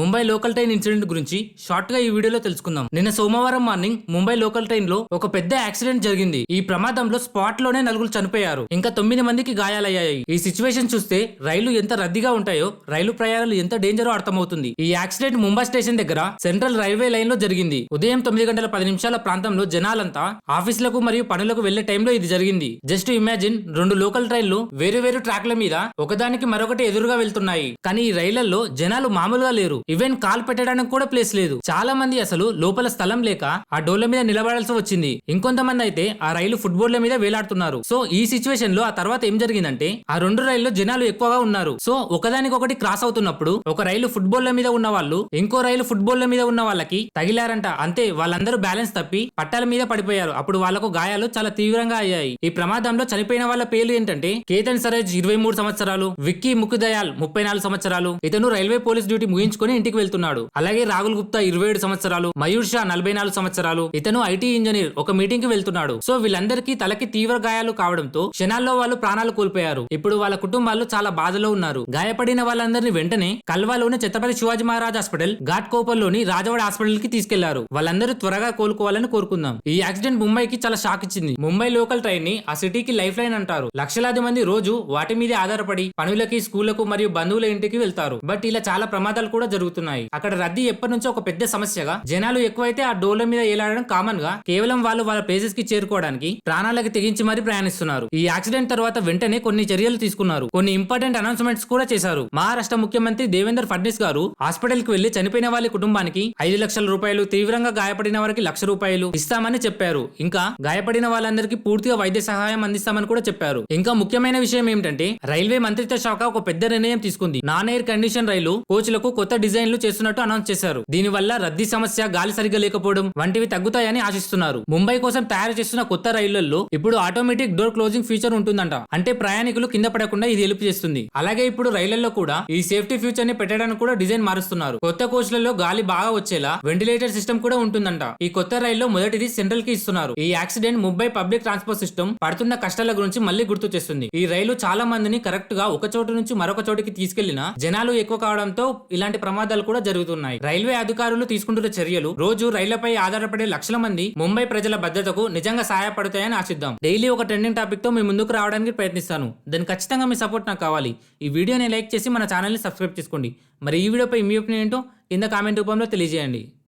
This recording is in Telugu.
ముంబై లోకల్ ట్రైన్ ఇన్సిడెంట్ గురించి షార్ట్ గా ఈ వీడియోలో తెలుసుకుందాం. నిన్న సోమవారం మార్నింగ్ ముంబై లోకల్ ట్రైన్ లో ఒక పెద్ద యాక్సిడెంట్ జరిగింది. ఈ ప్రమాదంలో స్పాట్ లోనే 4 చనిపోయారు, ఇంకా 9 మందికి గాయాలయ్యాయి. ఈ సిచ్యువేషన్ చూస్తే రైలు ఎంత రద్దీగా ఉంటాయో రైలు ప్రయాణాలు ఎంత డేంజరో అర్థమవుతుంది. ఈ యాక్సిడెంట్ ముంబై స్టేషన్ దగ్గర సెంట్రల్ రైల్వే లైన్ లో జరిగింది. ఉదయం 9:10 ప్రాంతంలో జనాలంతా ఆఫీసులకు మరియు పనులకు వెళ్లే టైంలో ఇది జరిగింది. జస్ట్ ఇమాజిన్, 2 లోకల్ ట్రైన్లు వేరు ట్రాక్ల మీద ఒకదానికి మరొకటి ఎదురుగా వెళ్తున్నాయి. కానీ ఈ రైళ్లలో జనాలు మామూలుగా లేరు. ఈవెన్ కాల్ పెట్టడానికి కూడా ప్లేస్ లేదు. చాలా మంది అసలు లోపల స్థలం లేక ఆ డోర్ల మీద నిలబడాల్సి వచ్చింది. ఇంకొంతమంది అయితే ఆ రైలు ఫుట్బాల్ మీద వేలాడుతున్నారు. సో ఈ సిచ్యువేషన్ లో ఆ తర్వాత ఏం జరిగిందంటే, ఆ 2 రైళ్లలో జనాలు ఎక్కువగా ఉన్నారు. సో ఒకదానికొకటి క్రాస్ అవుతున్నప్పుడు ఒక రైలు ఫుట్బాల్ మీద ఉన్న వాళ్ళు ఇంకో రైలు ఫుట్బాల్ మీద ఉన్న వాళ్ళకి తగిలారంట. అంతే, వాళ్ళందరూ బ్యాలెన్స్ తప్పి పట్టాల మీద పడిపోయారు. అప్పుడు వాళ్ళకు గాయాలు చాలా తీవ్రంగా అయ్యాయి. ఈ ప్రమాదంలో చనిపోయిన వాళ్ళ పేర్లు ఏంటంటే, కేతన్ సరేజ్ 23 సంవత్సరాలు, విక్కీ ముకుదయాల్ 34 సంవత్సరాలు, ఇతను రైల్వే పోలీస్ డ్యూటీ ముగించుకొని ఇంటికి వెళ్తున్నాడు. అలాగే రాహుల్ గుప్తా 27 సంవత్సరాలు, మయూర్ షా 44 సంవత్సరాలు, ఇతను ఐటీ ఇంజనీర్, ఒక మీటింగ్ కి వెళ్తున్నాడు. సో వీళ్ళందరికీ తలకి తీవ్ర గాయాలు కావడంతో క్షణాల్లో వాళ్ళు ప్రాణాలు కోల్పోయారు. ఇప్పుడు వాళ్ళ కుటుంబాలు చాలా బాధలో ఉన్నారు. గాయపడిన వాళ్ళందరినీ వెంటనే కల్వాలోని ఛత్రపతి శివాజీ మహారాజ్ హాస్పిటల్, ఘాట్ కోపల్లోని రాజవాడ హాస్పిటల్ కి తీసుకెళ్లారు. వాళ్ళందరూ త్వరగా కోలుకోవాలని కోరుకుందాం. ఈ యాక్సిడెంట్ ముంబైకి చాలా షాక్ ఇచ్చింది. ముంబై లోకల్ ట్రైన్ ని ఆ సిటీకి లైఫ్ లైన్ అంటారు. లక్షలాది మంది రోజు వాటి మీద ఆధారపడి పనులకి, స్కూళ్లకు మరియు బంధువుల ఇంటికి వెళ్తారు. బట్ ఇలా చాలా ప్రమాదాలు కూడా జరుగుతున్నాయి. అక్కడ రద్దీ ఎప్పటి నుంచో ఒక పెద్ద సమస్యగా, జనాలు ఎక్కువైతే ఆ డోర్ల మీద ఏలాడడం కామన్ గా కేవలం వాళ్ళు వాళ్ళ ప్లేసెస్ కి చేరుకోవడానికి ప్రాణాలకు తెగించి మరీ ప్రయాణిస్తున్నారు. ఈ యాక్సిడెంట్ తర్వాత వెంటనే కొన్ని చర్యలు తీసుకున్నారు. కొన్ని ఇంపార్టెంట్ అనౌన్స్మెంట్స్ కూడా చేశారు. మహారాష్ట్ర ముఖ్యమంత్రి దేవేంద్ర ఫడ్నీస్ గారు హాస్పిటల్ కి వెళ్లి చనిపోయిన వాళ్ళ కుటుంబానికి 5 లక్షల రూపాయలు, తీవ్రంగా గాయపడిన వారికి 1,00,000 రూపాయలు ఇస్తామని చెప్పారు. ఇంకా గాయపడిన వాళ్ళందరికీ పూర్తిగా వైద్య సహాయం అందిస్తామని కూడా చెప్పారు. ఇంకా ముఖ్యమైన విషయం ఏమిటంటే, రైల్వే మంత్రిత్వ శాఖ ఒక పెద్ద నిర్ణయం తీసుకుంది. నాన్ ఎయిర్ కండిషన్ రైలు కోచ్లకు కొత్త డిజైన్లు చేస్తున్నట్టు అనౌన్స్ చేశారు. దీని వల్ల రద్దీ సమస్య, గాలి సరిగ్గా లేకపోవడం వంటివి తగ్గుతాయని ఆశిస్తున్నారు. ముంబై కోసం తయారు చేస్తున్న కొత్త రైళ్లలో ఇప్పుడు ఆటోమేటిక్ డోర్ క్లోజింగ్ ఫీచర్ ఉంటుందంట. అంటే ప్రయాణికులు కింద పడకుండా ఇది హెల్ప్ చేస్తుంది. అలాగే ఇప్పుడు రైళ్లలో కూడా ఈ సేఫ్టీ ఫీచర్ ని పెట్టడానికి కూడా డిజైన్ మారుస్తున్నారు. కొత్త కోచ్లలో గాలి బాగా వచ్చేలా వెంటిలేటర్ సిస్టమ్ కూడా ఉంటుందంట. ఈ కొత్త రైల్లో మొదటిది సెంట్రల్ కి ఇస్తున్నారు. ఈ accident Mumbai public transport system పడుతున్న కష్టాల గురించి మళ్ళీ గుర్తు చేస్తుంది. ఈ రైలు చాలా మందిని కరెక్ట్ గా ఒక చోటు నుంచి మరొక చోటికి తీసుకెళ్లిన జనాలు ఎక్కువ కావడంతో ఇలాంటి ప్రమాదాలు కూడా జరుగుతున్నాయి. రైల్వే అధికారులు తీసుకుంటున్న చర్యలు రోజు రైళ్లపై ఆధారపడే లక్షల మంది ముంబై ప్రజల భద్రతకు నిజంగా సహాయపడతాయని ఆశిద్దాం. డైలీ ఒక ట్రెండింగ్ టాపిక్ తో మీ ముందుకు రావడానికి ప్రయత్నిస్తాను. దానికి ఖచ్చితంగా మీ సపోర్ట్ నాకు కావాలి. ఈ వీడియోని లైక్ చేసి మన ఛానల్ ని సబ్స్క్రైబ్ చేసుకోండి. మరి ఈ వీడియోపై మీ ఒపీనియన్ ఏంటో కింద కామెంట్ రూపంలో తెలియజేయండి.